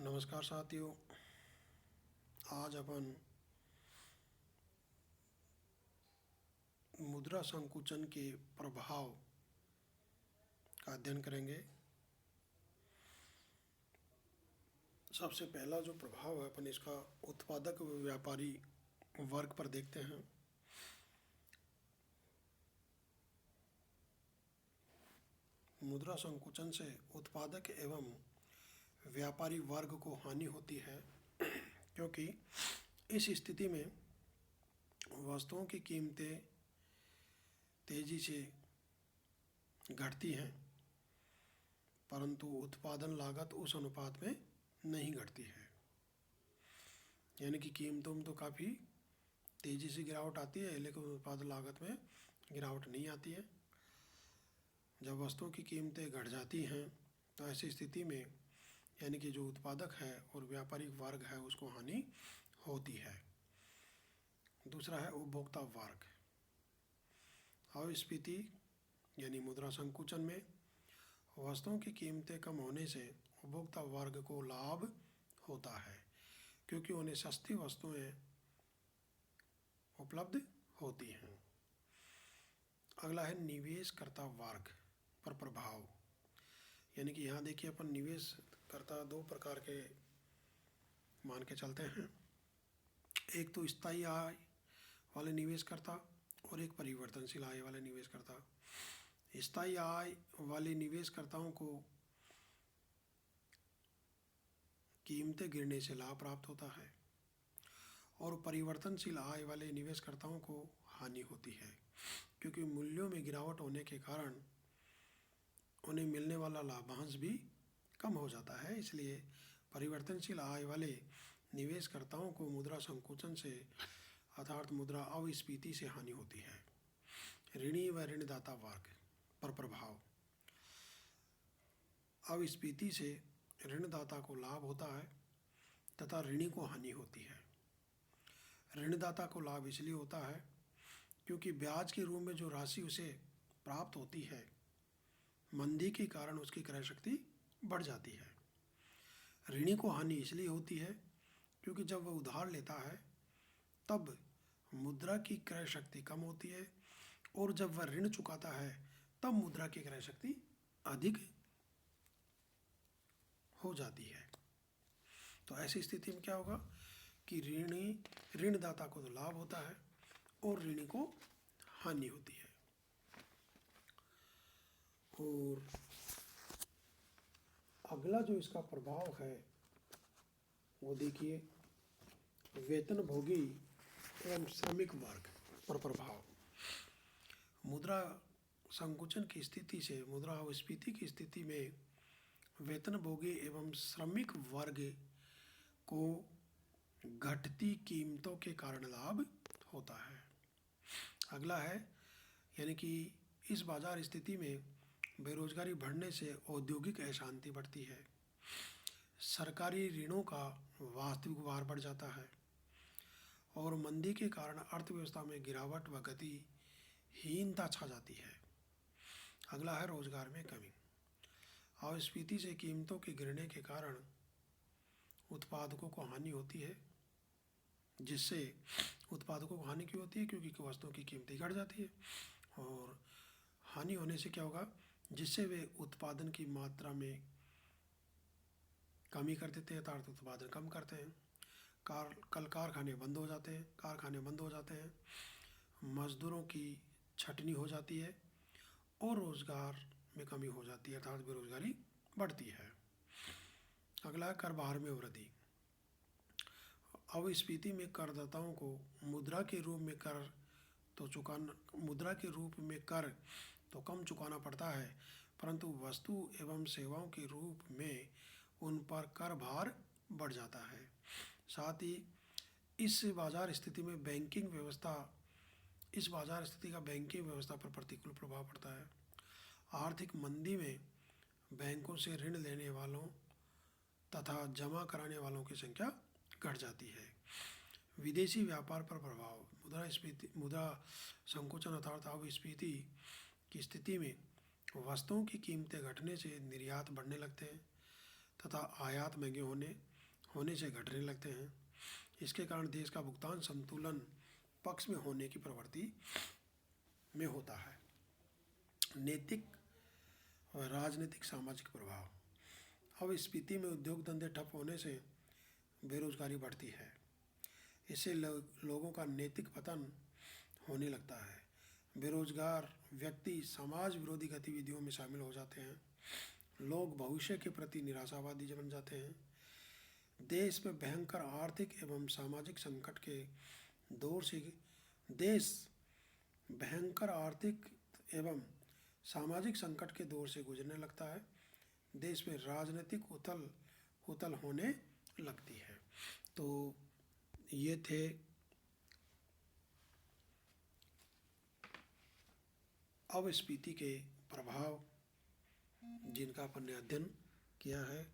नमस्कार साथियों। आज अपन मुद्रा संकुचन के प्रभाव का अध्ययन करेंगे। सबसे पहला जो प्रभाव है अपन इसका उत्पादक व व्यापारी वर्ग पर देखते हैं। मुद्रा संकुचन से उत्पादक एवं व्यापारी वर्ग को हानि होती है, क्योंकि इस स्थिति में वस्तुओं की कीमतें तेजी से घटती हैं, परंतु उत्पादन लागत उस अनुपात में नहीं घटती है। यानी कि कीमतों में तो काफ़ी तेज़ी से गिरावट आती है, लेकिन उत्पादन लागत में गिरावट नहीं आती है। जब वस्तुओं की कीमतें घट जाती हैं तो ऐसी स्थिति में यानी कि जो उत्पादक है और व्यापारिक वर्ग है उसको हानि होती है। दूसरा है उपभोक्ता वर्ग। अपस्फीति यानी मुद्रा संकुचन में वस्तुओं की कीमतें कम होने से उपभोक्ता वर्ग को लाभ होता है, क्योंकि उन्हें सस्ती वस्तुएं उपलब्ध होती हैं। अगला है निवेशकर्ता वर्ग पर प्रभाव। यानी कि यहाँ देखिए अपन निवेशकर्ता दो प्रकार के मान के चलते हैं। एक तो स्थायी आय वाले निवेशकर्ता और एक परिवर्तनशील आय वाले निवेशकर्ता। स्थायी आय वाले निवेशकर्ताओं को कीमतें गिरने से लाभ प्राप्त होता है और परिवर्तनशील आय वाले निवेशकर्ताओं को हानि होती है, क्योंकि मूल्यों में गिरावट होने के कारण उन्हें मिलने वाला लाभांश भी कम हो जाता है। इसलिए परिवर्तनशील आय वाले निवेशकर्ताओं को मुद्रा संकुचन से अर्थात मुद्रा अपस्फीति से हानि होती है। ऋणी व ऋणदाता वर्ग पर प्रभाव। अपस्फीति से ऋणदाता को लाभ होता है तथा ऋणी को हानि होती है। ऋणदाता को लाभ इसलिए होता है क्योंकि ब्याज के रूप में जो राशि उसे प्राप्त होती है, मंदी के कारण उसकी क्रय शक्ति बढ़ जाती है। ऋणी को हानि इसलिए होती है क्योंकि जब वह उधार लेता है तब मुद्रा की क्रय शक्ति कम होती है और जब वह ऋण चुकाता है तब मुद्रा की क्रय शक्ति अधिक हो जाती है। तो ऐसी स्थिति में क्या होगा कि ऋणदाता को तो लाभ होता है और ऋणी को हानि होती है। और अगला जो इसका प्रभाव है वो देखिए वेतनभोगी एवं श्रमिक वर्ग पर प्रभाव। मुद्रा संकुचन की स्थिति से मुद्रा अपस्फीति की स्थिति में वेतनभोगी एवं श्रमिक वर्ग को घटती कीमतों के कारण लाभ होता है। अगला है यानी कि इस बाजार स्थिति में बेरोजगारी बढ़ने से औद्योगिक अशांति बढ़ती है, सरकारी ऋणों का वास्तविक भार बढ़ जाता है और मंदी के कारण अर्थव्यवस्था में गिरावट व गतिहीनता छा जाती है। अगला है रोजगार में कमी। अपस्फीति से कीमतों के गिरने के कारण उत्पादकों को हानि होती है, जिससे उत्पादकों को हानि क्यों होती है? क्योंकि वस्तुओं की कीमतें घट जाती है और हानि होने से क्या होगा, जिससे वे उत्पादन की मात्रा में कमी कर देते हैं अर्थात उत्पादन कम करते हैं। कारखाने बंद हो जाते हैं, मजदूरों की छटनी हो जाती है और रोजगार में कमी हो जाती है अर्थात बेरोजगारी बढ़ती है। अगला है कर भार में वृद्धि। अपस्फीति में करदाताओं को मुद्रा के रूप में कर तो कम चुकाना पड़ता है, परंतु वस्तु एवं सेवाओं के रूप में उन पर कर भार बढ़ जाता है। साथ ही इस बाजार स्थिति का बैंकिंग व्यवस्था पर प्रतिकूल प्रभाव पड़ता है। आर्थिक मंदी में बैंकों से ऋण लेने वालों तथा जमा कराने वालों की संख्या घट जाती है। विदेशी व्यापार पर प्रभाव। मुद्रा संकुचन अर्थात अपस्फीति की स्थिति में वस्तुओं की कीमतें घटने से निर्यात बढ़ने लगते हैं तथा आयात महंगे होने होने से घटने लगते हैं। इसके कारण देश का भुगतान संतुलन पक्ष में होने की प्रवृत्ति में होता है। नैतिक और राजनीतिक सामाजिक प्रभाव। अब स्पीति में उद्योग धंधे ठप होने से बेरोजगारी बढ़ती है। इससे लोगों का नैतिक पतन होने लगता है। बेरोजगार व्यक्ति समाज विरोधी गतिविधियों में शामिल हो जाते हैं। लोग भविष्य के प्रति निराशावादी बन जाते हैं। देश में भयंकर आर्थिक एवं सामाजिक संकट के दौर से देश भयंकर आर्थिक एवं सामाजिक संकट के दौर से गुजरने लगता है। देश में राजनीतिक उथल पुथल होने लगती है। तो ये थे अपस्फीति के प्रभाव जिनका अपन ने अध्ययन किया है।